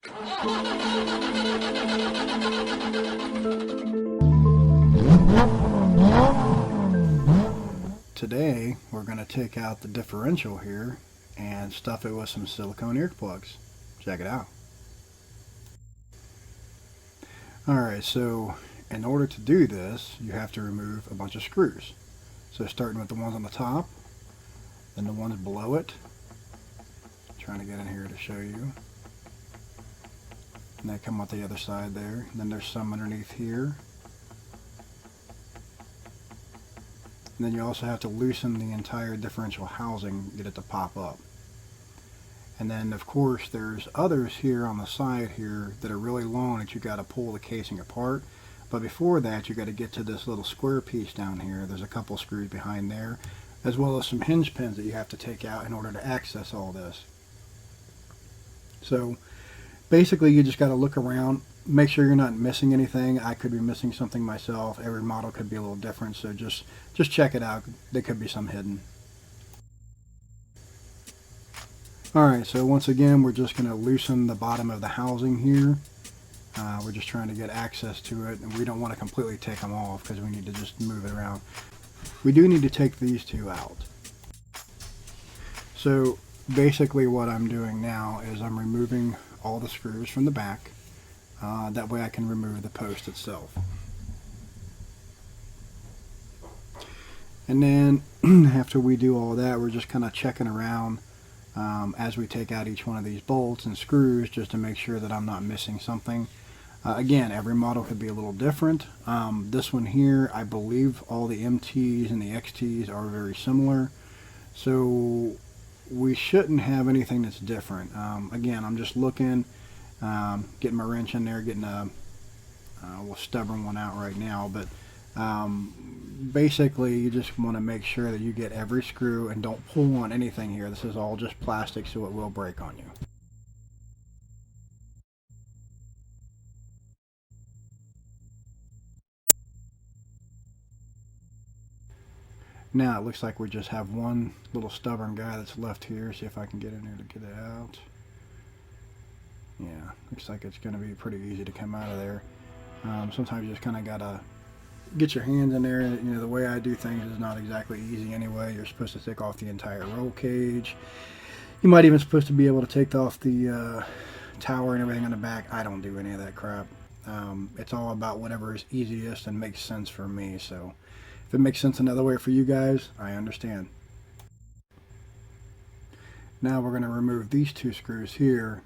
Today we're going to take out the differential here and stuff it with some silicone earplugs. Check it out. Alright, so in order to do this you have to remove a bunch of screws. So starting with the ones on the top, then the ones below it. I'm trying to get in here to show you. And they come out the other side there. And then there's some underneath here. And then you also have to loosen the entire differential housing, get it to pop up. And then of course there's others here on the side here that are really long that you got to pull the casing apart. But before that you got to get to this little square piece down here. There's a couple screws behind there, as well as some hinge pins that you have to take out in order to access all this. So basically you just got to look around, make sure you're not missing anything. I could be missing something myself. Every model could be a little different, so just check it out. There could be some hidden. Alright, so once again we're just going to loosen the bottom of the housing here. We're just trying to get access to it, and we don't want to completely take them off because we need to just move it around. We do need to take these two out. So basically what I'm doing now is I'm removing all the screws from the back. That way I can remove the post itself. And then after we do all that, we're just kind of checking around as we take out each one of these bolts and screws just to make sure that I'm not missing something. Again, every model could be a little different. This one here, I believe all the MTs and the XTs are very similar. So we shouldn't have anything that's different. Again, I'm just looking, getting my wrench in there, getting a stubborn one out right now. But basically you just want to make sure that you get every screw and don't pull on anything here. This is all just plastic, so it will break on you. Now it looks like we just have one little stubborn guy that's left here. See if I can get in there to get it out. Yeah, looks like it's going to be pretty easy to come out of there. Sometimes you just kind of got to get your hands in there. You know, the way I do things is not exactly easy anyway. You're supposed to take off the entire roll cage. You might even supposed to be able to take off the tower and everything on the back. I don't do any of that crap. It's all about whatever is easiest and makes sense for me. So if it makes sense another way for you guys, I understand. Now we're going to remove these two screws here.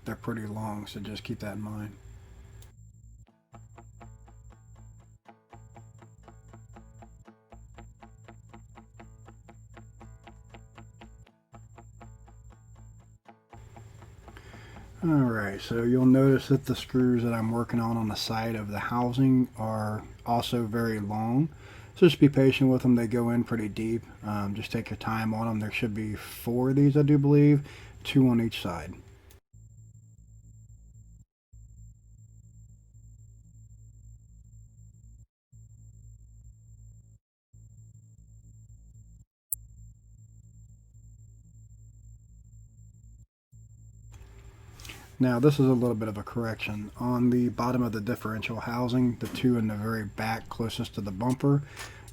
They're pretty long, so just keep that in mind. Alright, so you'll notice that the screws that I'm working on the side of the housing are also very long. So just be patient with them. They go in pretty deep. Just take your time on them. There should be 4 of these, I do believe, 2 on each side. Now this is a little bit of a correction. On the bottom of the differential housing, the 2 in the very back closest to the bumper,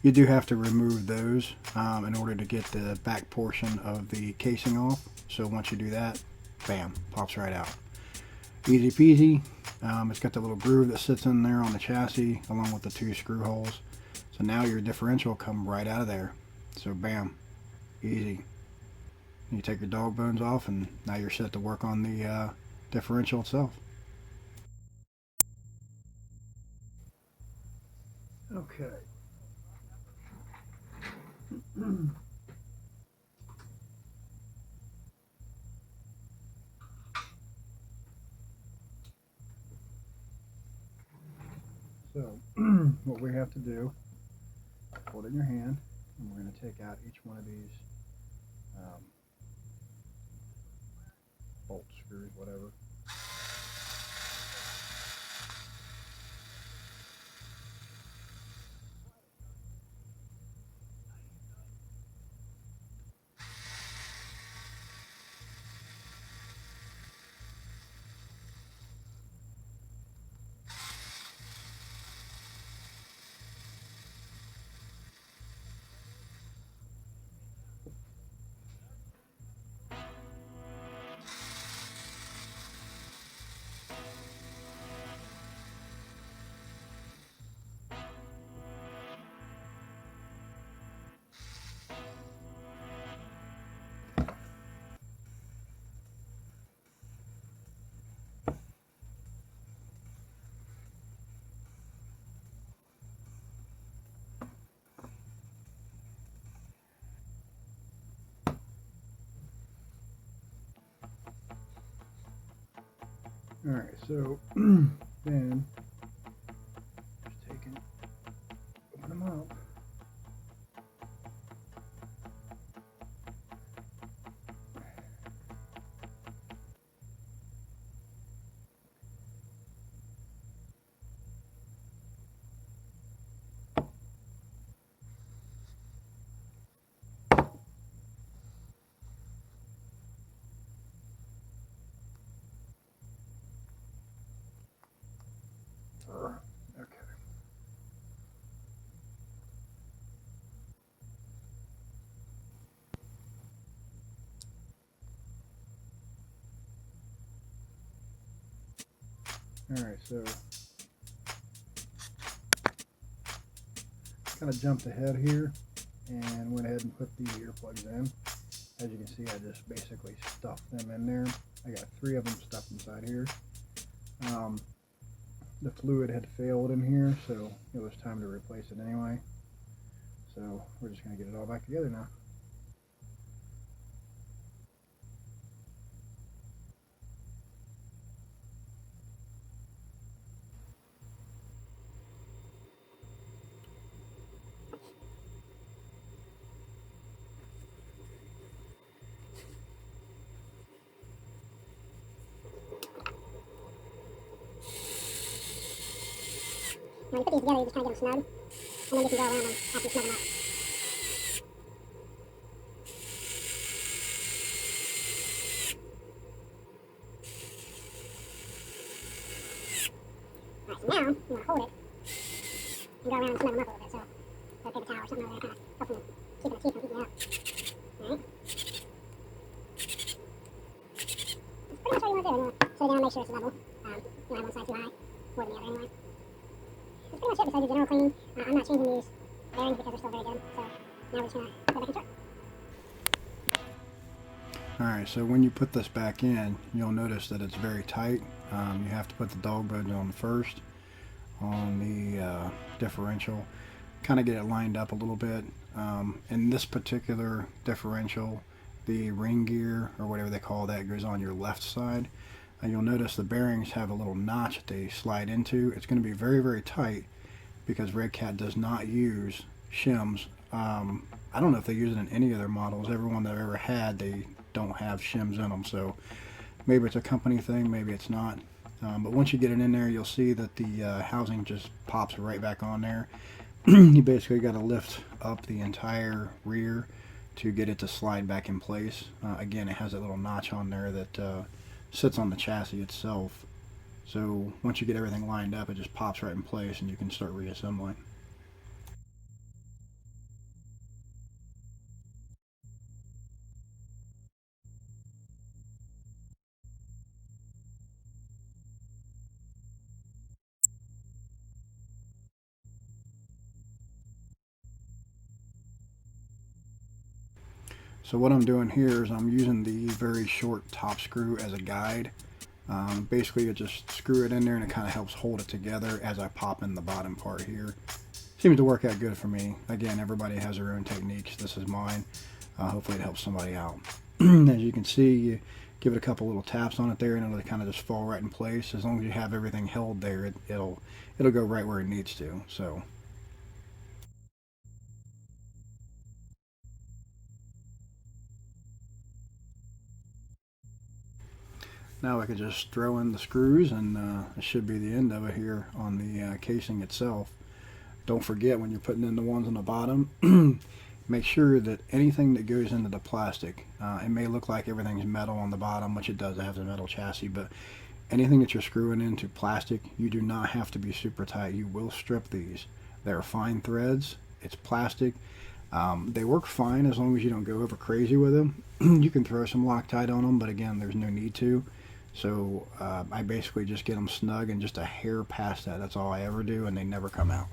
you do have to remove those in order to get the back portion of the casing off. So once you do that, bam, pops right out. Easy peasy. It's got the little groove that sits in there on the chassis along with the 2 screw holes. So now your differential come right out of there. So bam, easy. You take your dog bones off and now you're set to work on the differential itself. Okay. So what we have to do, hold it in your hand, and we're going to take out each one of these bolt screws, whatever. Alright, so then just open them up. Okay. Alright, so kind of jumped ahead here and went ahead and put the earplugs in. As you can see, I just basically stuffed them in there. I got 3 of them stuffed inside here. The fluid had failed in here, so it was time to replace it anyway. So we're just going to get it all back together now. When you put these together, you just try to get them snug, and then you can go around them after you snug them up. Alright, so now, you want to hold it, and go around and snug them up a little bit, so a paper towel or something over there, kind of helping keeping the teeth from heating up. Alright? That's pretty much what you want to do. You want to set it down, make sure it's level. You don't have one side too high, more than the other anyway. That's pretty much it besides the general cleaning. I'm not changing these bearings because they're still very good, so now we're just going to go back and check. Alright, so when you put this back in, you'll notice that it's very tight. You have to put the dog bones on first on the differential, kind of get it lined up a little bit. In this particular differential, the ring gear, or whatever they call that, goes on your left side. And you'll notice the bearings have a little notch that they slide into. It's going to be very, very tight because Redcat does not use shims. I don't know if they use it in any of their models. Every one that I've ever had, they don't have shims in them. So maybe it's a company thing, maybe it's not. But once you get it in there, you'll see that the housing just pops right back on there. You basically got to lift up the entire rear to get it to slide back in place. Again, it has a little notch on there that sits on the chassis itself. So once you get everything lined up, it just pops right in place and you can start reassembling. So what I'm doing here is I'm using the very short top screw as a guide. Basically, you just screw it in there and it kind of helps hold it together as I pop in the bottom part here. Seems to work out good for me. Again, everybody has their own techniques. This is mine. Hopefully it helps somebody out. As you can see, you give it a couple little taps on it there and it'll kind of just fall right in place. As long as you have everything held there, it'll go right where it needs to. So now I could just throw in the screws and it should be the end of it here on the casing itself. Don't forget when you're putting in the ones on the bottom, make sure that anything that goes into the plastic, it may look like everything's metal on the bottom, which it does, it has a metal chassis, but anything that you're screwing into plastic, you do not have to be super tight. You will strip these. They're fine threads, it's plastic. They work fine as long as you don't go over crazy with them. You can throw some Loctite on them, but again, there's no need to. So I basically just get them snug and just a hair past that. That's all I ever do, and they never come out.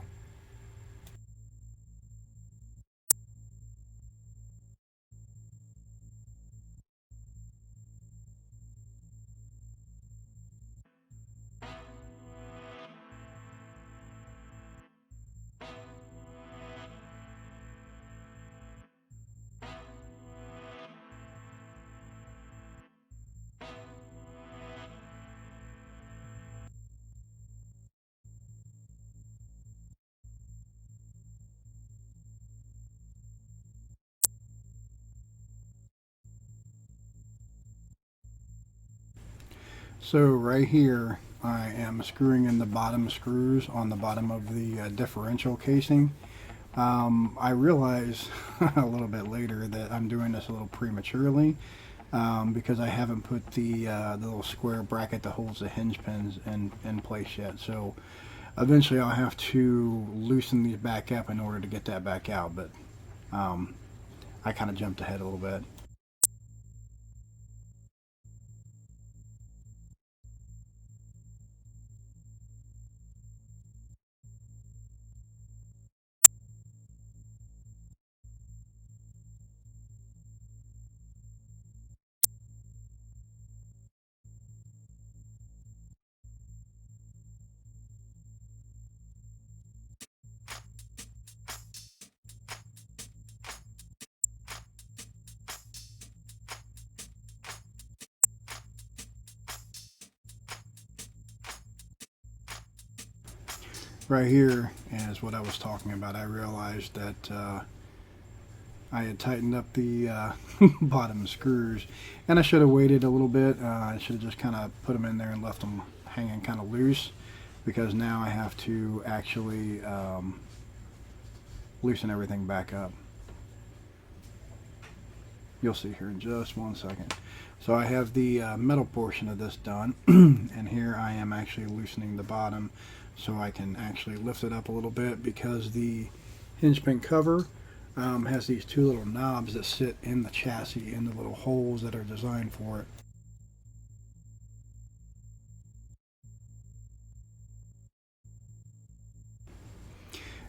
So right here, I am screwing in the bottom screws on the bottom of the differential casing. I realize a little bit later that I'm doing this a little prematurely because I haven't put the little square bracket that holds the hinge pins in place yet. So eventually I'll have to loosen these back up in order to get that back out, but I kind of jumped ahead a little bit. Right here is what I was talking about. I realized that I had tightened up the bottom screws, and I should have waited a little bit. I should have just kind of put them in there and left them hanging kind of loose, because now I have to actually loosen everything back up. You'll see here in just 1 second. So I have the metal portion of this done, and here I am actually loosening the bottom so I can actually lift it up a little bit, because the hinge pin cover has these two little knobs that sit in the chassis, in the little holes that are designed for it.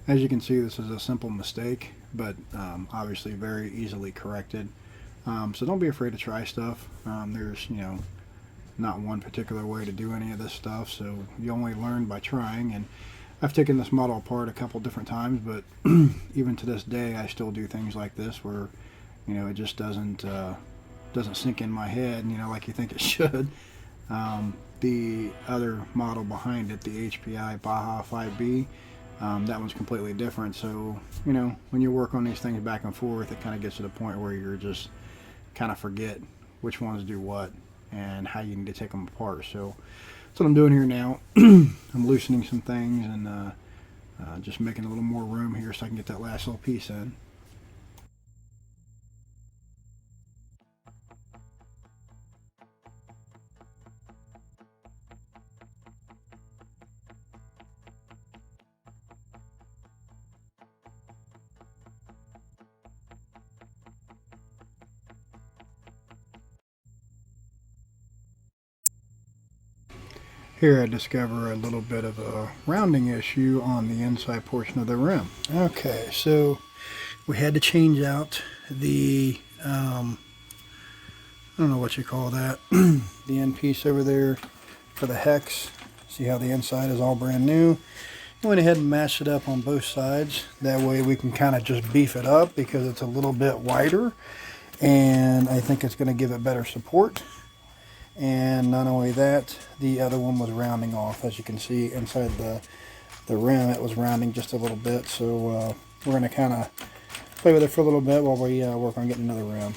As you can see, this is a simple mistake, but obviously very easily corrected. So don't be afraid to try stuff. There's, not one particular way to do any of this stuff, so you only learn by trying. And I've taken this model apart a couple different times, but even to this day I still do things like this where it just doesn't sink in my head, like you think it should. The other model behind it, the HPI Baja 5B, that one's completely different. So when you work on these things back and forth, it kind of gets to the point where you're just kind of forget which ones do what and how you need to take them apart. So that's what I'm doing here now. I'm loosening some things and just making a little more room here so I can get that last little piece in. Here I discover a little bit of a rounding issue on the inside portion of the rim. Okay, so we had to change out the, I don't know what you call that, the end piece over there for the hex. See how the inside is all brand new. I went ahead and matched it up on both sides. That way we can kind of just beef it up because it's a little bit wider, and I think it's going to give it better support. And not only that, the other one was rounding off. As you can see inside the rim, it was rounding just a little bit. So we're going to kind of play with it for a little bit while we work on getting another rim.